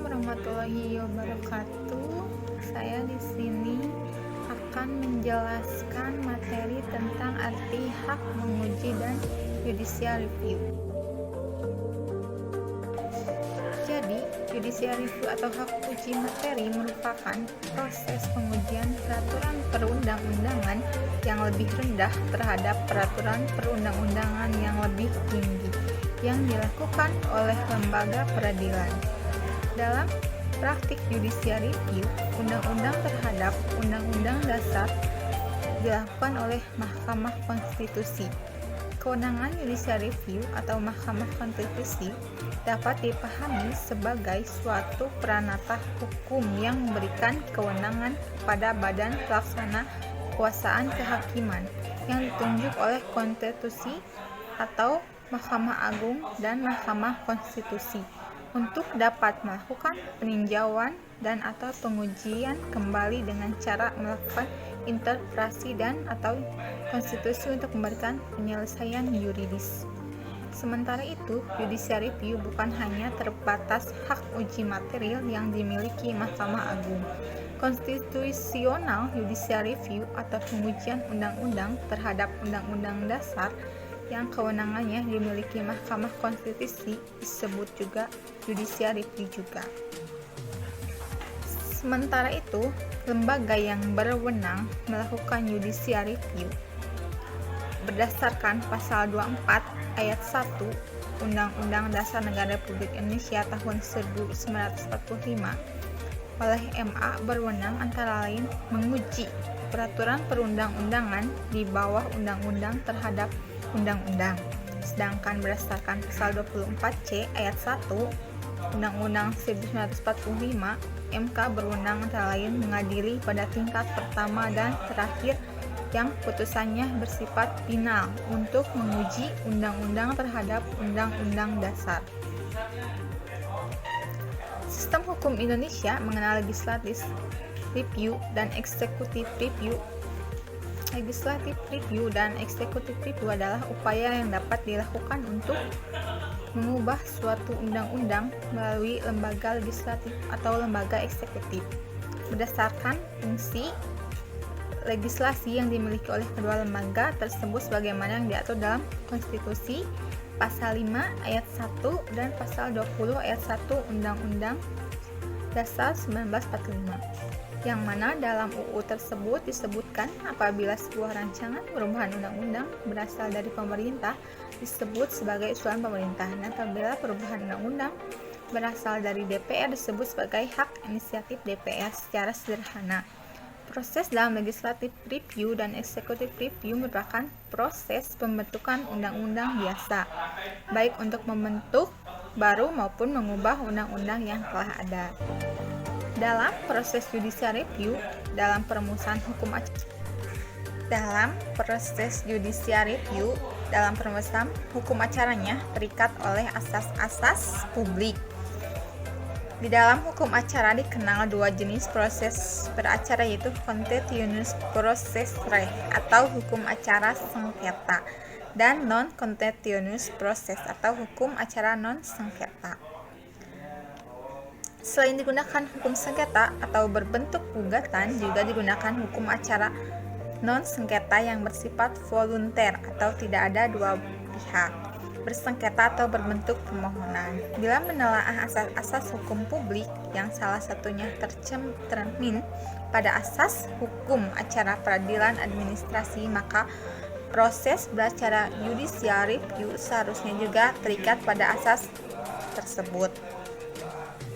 warahmatullahi wabarakatuh. Saya di sini akan menjelaskan materi tentang arti hak menguji dan judicial review. Jadi, judicial review atau hak uji materi merupakan proses pengujian peraturan perundang-undangan yang lebih rendah terhadap peraturan perundang-undangan yang lebih tinggi yang dilakukan oleh lembaga peradilan. Dalam praktik judicial review, undang-undang terhadap undang-undang dasar dilakukan oleh Mahkamah Konstitusi. Kewenangan judicial review atau Mahkamah Konstitusi dapat dipahami sebagai suatu peranata hukum yang memberikan kewenangan kepada badan pelaksana kekuasaan kehakiman yang ditunjuk oleh konstitusi atau Mahkamah Agung dan Mahkamah Konstitusi untuk dapat melakukan peninjauan dan atau pengujian kembali dengan cara melakukan interpretasi dan atau konstitusi untuk memberikan penyelesaian yuridis. Sementara itu, judicial review bukan hanya terbatas hak uji material yang dimiliki Mahkamah Agung. Konstitusional judicial review atau pengujian undang-undang terhadap undang-undang dasar yang kewenangannya dimiliki Mahkamah Konstitusi disebut juga judicial review juga. Sementara itu, lembaga yang berwenang melakukan judicial review berdasarkan pasal 24 ayat 1 Undang-Undang Dasar Negara Republik Indonesia tahun 1945 oleh MA berwenang antara lain menguji peraturan perundang-undangan di bawah undang-undang terhadap undang-undang. Sedangkan berdasarkan pasal 24C ayat 1 Undang-Undang 1945, MK berwenang antara lain mengadili pada tingkat pertama dan terakhir yang putusannya bersifat final untuk menguji undang-undang terhadap undang-undang dasar. Sistem hukum Indonesia mengenal legislative review dan executive review. Legislative review dan executive review adalah upaya yang dapat dilakukan untuk mengubah suatu undang-undang melalui lembaga legislatif atau lembaga eksekutif berdasarkan fungsi legislasi yang dimiliki oleh kedua lembaga tersebut sebagaimana yang diatur dalam Konstitusi Pasal 5 ayat 1 dan Pasal 20 ayat 1 Undang-Undang Dasar 1945. Yang mana dalam UU tersebut disebutkan apabila sebuah rancangan perubahan undang-undang berasal dari pemerintah disebut sebagai usulan pemerintah, dan apabila perubahan undang-undang berasal dari DPR disebut sebagai hak inisiatif DPR. Secara sederhana, proses dalam legislative review dan executive review merupakan proses pembentukan undang-undang biasa, baik untuk membentuk baru maupun mengubah undang-undang yang telah ada. Dalam proses judicial review dalam perumusan hukum acaranya terikat oleh asas-asas publik. Di dalam hukum acara dikenal dua jenis proses beracara, yaitu continuous process atau hukum acara sengketa dan non-continuous process atau hukum acara non-sengketa. Selain digunakan hukum sengketa atau berbentuk gugatan, juga digunakan hukum acara non-sengketa yang bersifat volunter atau tidak ada dua pihak bersengketa atau berbentuk permohonan. Bila menelaah asas-asas hukum publik yang salah satunya tercermin pada asas hukum acara peradilan administrasi, maka proses beracara judicial review seharusnya juga terikat pada asas tersebut.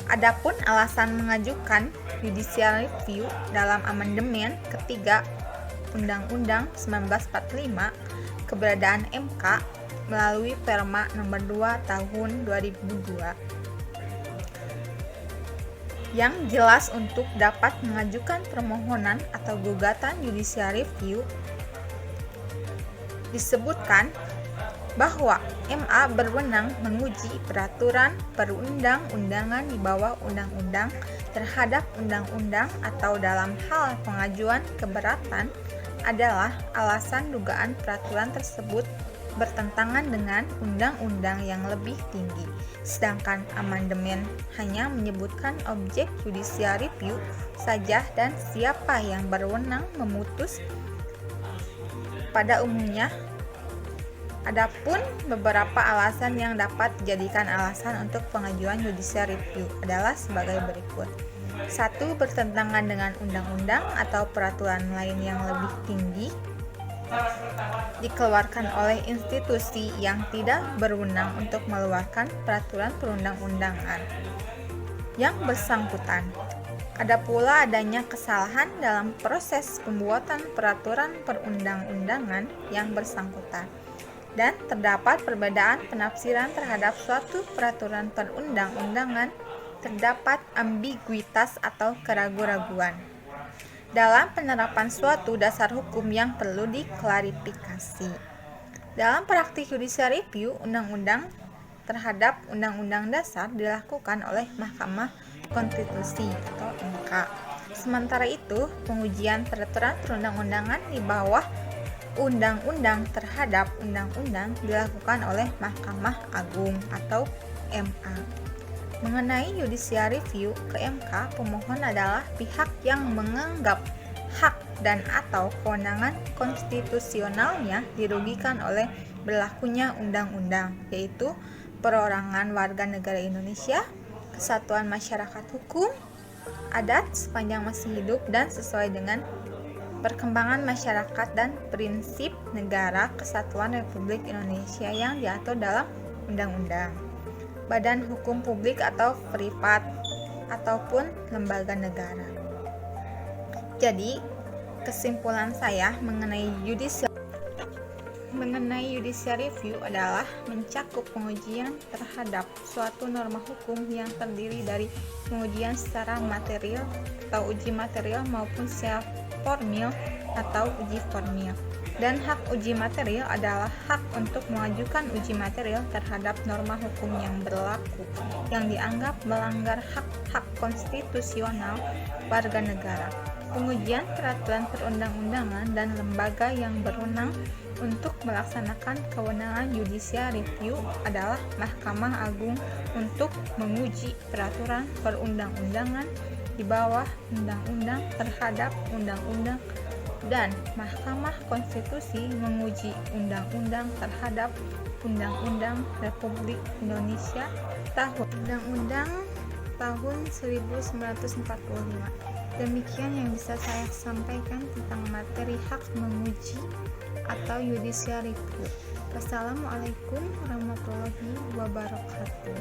Adapun alasan mengajukan judicial review dalam amandemen ketiga Undang-Undang 1945, keberadaan MK melalui Perma nomor 2 tahun 2002 yang jelas untuk dapat mengajukan permohonan atau gugatan judicial review disebutkan bahwa MA berwenang menguji peraturan perundang-undangan di bawah undang-undang terhadap undang-undang atau dalam hal pengajuan keberatan adalah alasan dugaan peraturan tersebut bertentangan dengan undang-undang yang lebih tinggi. Sedangkan amandemen hanya menyebutkan objek judicial review saja dan siapa yang berwenang memutus. Pada umumnya, adapun beberapa alasan yang dapat dijadikan alasan untuk pengajuan judicial review adalah sebagai berikut. 1. Bertentangan dengan undang-undang atau peraturan lain yang lebih tinggi dikeluarkan oleh institusi yang tidak berwenang untuk mengeluarkan peraturan perundang-undangan yang bersangkutan. Ada pula adanya kesalahan dalam proses pembuatan peraturan perundang-undangan yang bersangkutan, dan terdapat perbedaan penafsiran terhadap suatu peraturan perundang-undangan, terdapat ambiguitas atau keraguan-raguan dalam penerapan suatu dasar hukum yang perlu diklarifikasi. Dalam praktik judicial review undang-undang terhadap undang-undang dasar dilakukan oleh Mahkamah Konstitusi atau MK. Sementara itu, pengujian peraturan perundang-undangan di bawah undang-undang terhadap undang-undang dilakukan oleh Mahkamah Agung atau MA. Mengenai judicial review ke MK, pemohon adalah pihak yang menganggap hak dan atau kewenangan konstitusionalnya dirugikan oleh berlakunya undang-undang, yaitu perorangan warga negara Indonesia, kesatuan masyarakat hukum, adat sepanjang masih hidup dan sesuai dengan perkembangan masyarakat dan prinsip negara kesatuan Republik Indonesia yang diatur dalam undang-undang, badan hukum publik atau privat, ataupun lembaga negara. Jadi, kesimpulan saya mengenai judicial review adalah mencakup pengujian terhadap suatu norma hukum yang terdiri dari pengujian secara material atau uji material maupun secara formil atau uji formil. Dan hak uji material adalah hak untuk mengajukan uji material terhadap norma hukum yang berlaku yang dianggap melanggar hak-hak konstitusional warga negara. Pengujian peraturan perundang-undangan dan lembaga yang berwenang untuk melaksanakan kewenangan judicial review adalah Mahkamah Agung untuk menguji peraturan perundang-undangan di bawah undang-undang terhadap undang-undang, dan Mahkamah Konstitusi menguji undang-undang terhadap Undang-Undang Republik Indonesia Undang-Undang tahun 1945. Demikian yang bisa saya sampaikan tentang materi hak menguji atau judicial review. Wassalamualaikum warahmatullahi wabarakatuh.